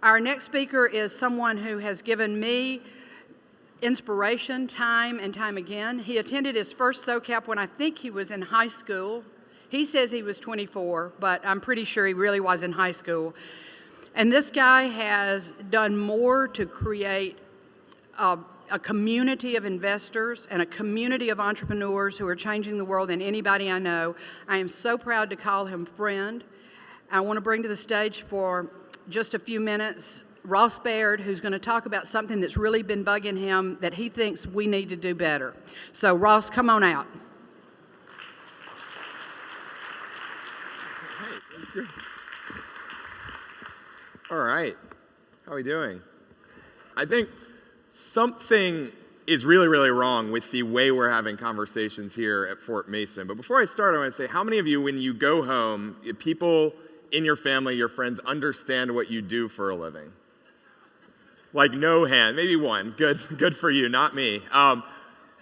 Our next speaker is someone who has given me inspiration time and time again. He attended his first SOCAP when I think he was in high school. He says he was 24, but I'm pretty sure he really was in high school. And this guy has done more to create a community of investors and a community of entrepreneurs who are changing the world than anybody I know. I am so proud to call him friend. I want to bring to the stage for just a few minutes Ross Baird, who's going to talk about something that's really been bugging him that he thinks we need to do better. So Ross, come on out. Hey, that's good. All right, how are we doing? I think something is really, really wrong with the way we're having conversations here at Fort Mason. But before I start, I want to say, how many of you, when you go home, people in your family, your friends, understand what you do for a living? Like no hand, maybe one. Good for you, not me.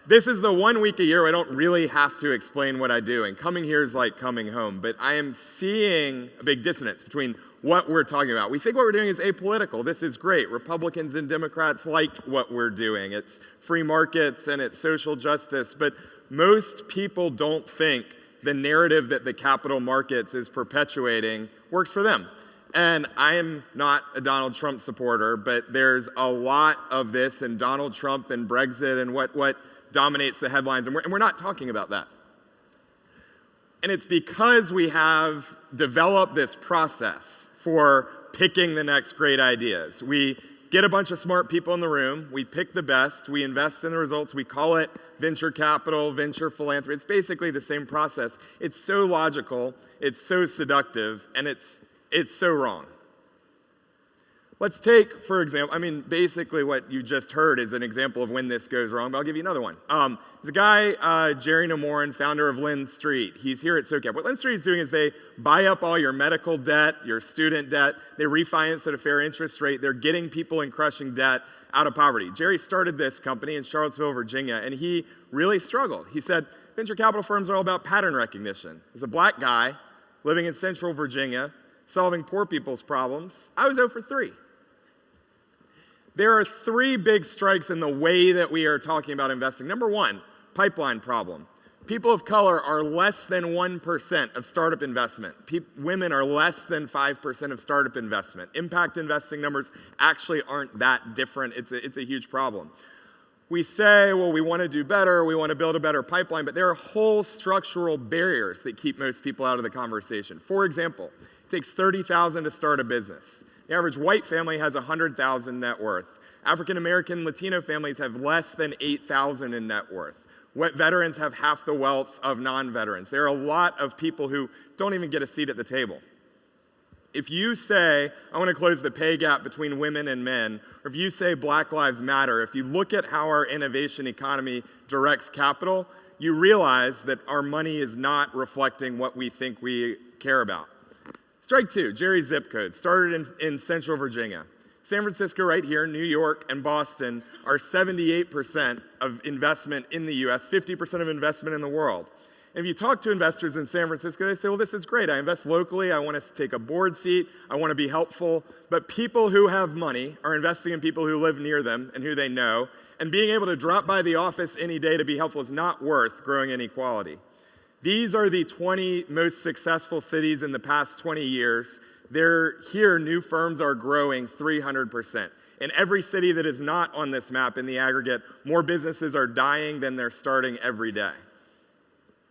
This is the 1 week a year where I don't really have to explain what I do, and coming here is like coming home. But I am seeing a big dissonance between what we're talking about. We think what we're doing is apolitical. This is great. Republicans and Democrats like what we're doing. It's free markets and it's social justice. But most people don't think the narrative that the capital markets is perpetuating works for them. And I am not a Donald Trump supporter, but there's a lot of this, and Donald Trump and Brexit and what dominates the headlines, and we're not talking about that. And it's because we have developed this process for picking the next great ideas. We get a bunch of smart people in the room, we pick the best, we invest in the results, we call it venture capital, venture philanthropy. It's basically the same process. It's so logical, it's so seductive, and it's so wrong. Let's take, for example, basically what you just heard is an example of when this goes wrong, but I'll give you another one. There's a guy, Jerry Namorin, founder of Lynn Street. He's here at SOCAP. What Lynn Street is doing is they buy up all your medical debt, your student debt, they refinance at a fair interest rate, they're getting people in crushing debt out of poverty. Jerry started this company in Charlottesville, Virginia, and he really struggled. He said, venture capital firms are all about pattern recognition. As a black guy living in central Virginia, solving poor people's problems, I was 0 for 3. There are 3 big strikes in the way that we are talking about investing. Number 1, pipeline problem. People of color are less than 1% of startup investment. Women are less than 5% of startup investment. Impact investing numbers actually aren't that different. It's a huge problem. We say, well, we want to do better, we want to build a better pipeline, but there are whole structural barriers that keep most people out of the conversation. For example, it takes $30,000 to start a business. The average white family has $100,000 net worth. African American Latino families have less than $8,000 in net worth. Veterans have half the wealth of non-veterans. There are a lot of people who don't even get a seat at the table. If you say, I want to close the pay gap between women and men, or if you say Black Lives Matter, if you look at how our innovation economy directs capital, you realize that our money is not reflecting what we think we care about. Strike 2, Jerry's zip code, started in central Virginia. San Francisco right here, New York, and Boston are 78% of investment in the US, 50% of investment in the world. And if you talk to investors in San Francisco, they say, well, this is great. I invest locally. I want to take a board seat. I want to be helpful. But people who have money are investing in people who live near them and who they know. And being able to drop by the office any day to be helpful is not worth growing inequality. These are the 20 most successful cities in the past 20 years. Here, new firms are growing 300%. In every city that is not on this map in the aggregate, more businesses are dying than they're starting every day.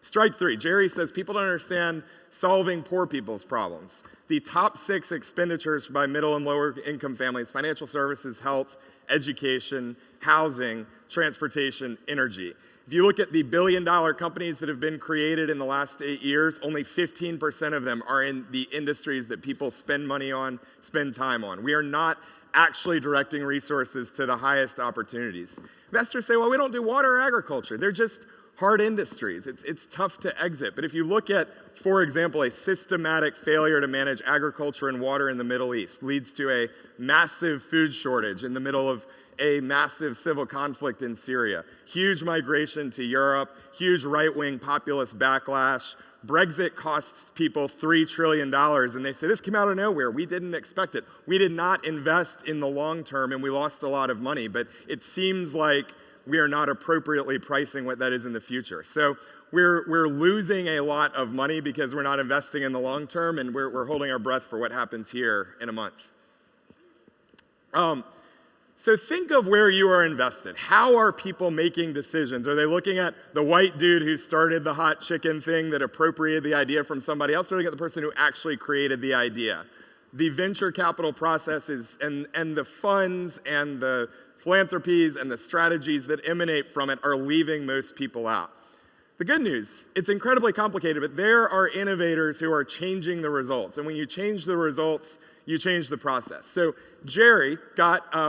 Strike 3, Jerry says people don't understand solving poor people's problems. The top 6 expenditures by middle and lower income families: financial services, health, education, housing, transportation, energy. If you look at the billion-dollar companies that have been created in the last 8 years, only 15% of them are in the industries that people spend money on, spend time on. We are not actually directing resources to the highest opportunities. Investors say, well, we don't do water or agriculture. They're just hard industries. It's tough to exit. But if you look at, for example, a systematic failure to manage agriculture and water in the Middle East leads to a massive food shortage in the middle of a massive civil conflict in Syria, huge migration to Europe, huge right-wing populist backlash, Brexit costs people $3 trillion, and they say, this came out of nowhere. We didn't expect it. We did not invest in the long term, and we lost a lot of money, but it seems like we are not appropriately pricing what that is in the future. So we're losing a lot of money because we're not investing in the long term, and we're holding our breath for what happens here in a month. So think of where you are invested. How are people making decisions? Are they looking at the white dude who started the hot chicken thing that appropriated the idea from somebody else, or are they looking at the person who actually created the idea? The venture capital processes and the funds and the philanthropies and the strategies that emanate from it are leaving most people out. The good news, it's incredibly complicated, but there are innovators who are changing the results. And when you change the results, you change the process. So Jerry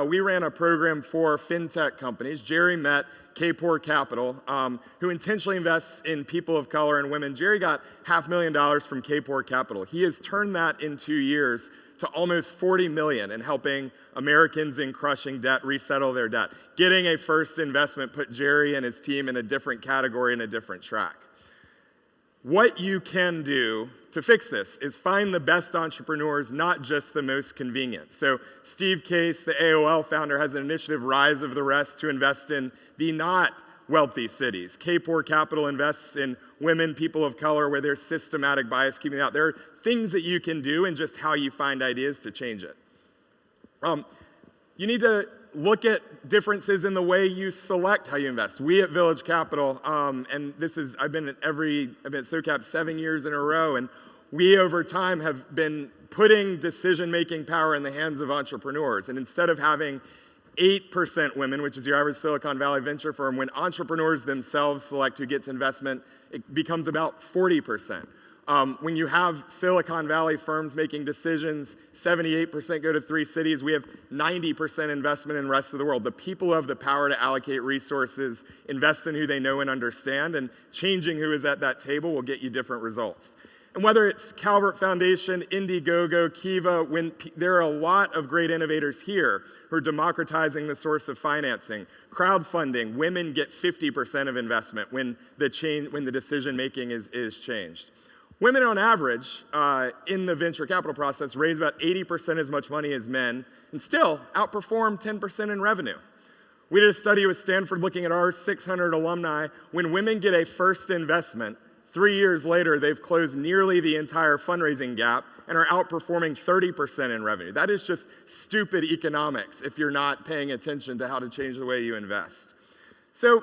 we ran a program for fintech companies. Jerry met Kapor Capital, who intentionally invests in people of color and women. Jerry got $500,000 from Kapor Capital. He has turned that in 2 years to almost $40 million in helping Americans in crushing debt resettle their debt. Getting a first investment put Jerry and his team in a different category and a different track. What you can do to fix this is find the best entrepreneurs, not just the most convenient. So Steve Case, the AOL founder, has an initiative, Rise of the Rest, to invest in the not wealthy cities. Kapor Capital invests in women, people of color, where there's systematic bias keeping out. There are things that you can do and just how you find ideas to change it. You need to look at differences in the way you select how you invest. We at Village Capital, and I've been at SOCAP 7 years in a row, and we over time have been putting decision-making power in the hands of entrepreneurs. And instead of having 8% women, which is your average Silicon Valley venture firm, when entrepreneurs themselves select who gets investment, it becomes about 40%. When you have Silicon Valley firms making decisions, 78% go to 3 cities. We have 90% investment in the rest of the world. The people have the power to allocate resources, invest in who they know and understand, and changing who is at that table will get you different results. And whether it's Calvert Foundation, Indiegogo, Kiva, there are a lot of great innovators here who are democratizing the source of financing. Crowdfunding, women get 50% of investment when the decision making is changed. Women on average in the venture capital process raise about 80% as much money as men and still outperform 10% in revenue. We did a study with Stanford looking at our 600 alumni. When women get a first investment, 3 years later, they've closed nearly the entire fundraising gap and are outperforming 30% in revenue. That is just stupid economics if you're not paying attention to how to change the way you invest. So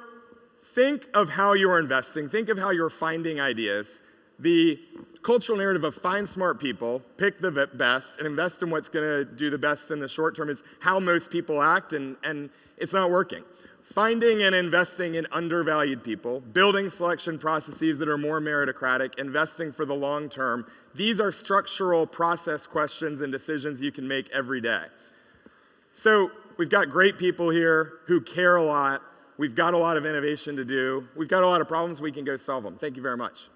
think of how you're investing. Think of how you're finding ideas. The cultural narrative of find smart people, pick the best, and invest in what's going to do the best in the short term is how most people act, and it's not working. Finding and investing in undervalued people, building selection processes that are more meritocratic, investing for the long term, these are structural process questions and decisions you can make every day. So we've got great people here who care a lot. We've got a lot of innovation to do. We've got a lot of problems. We can go solve them. Thank you very much.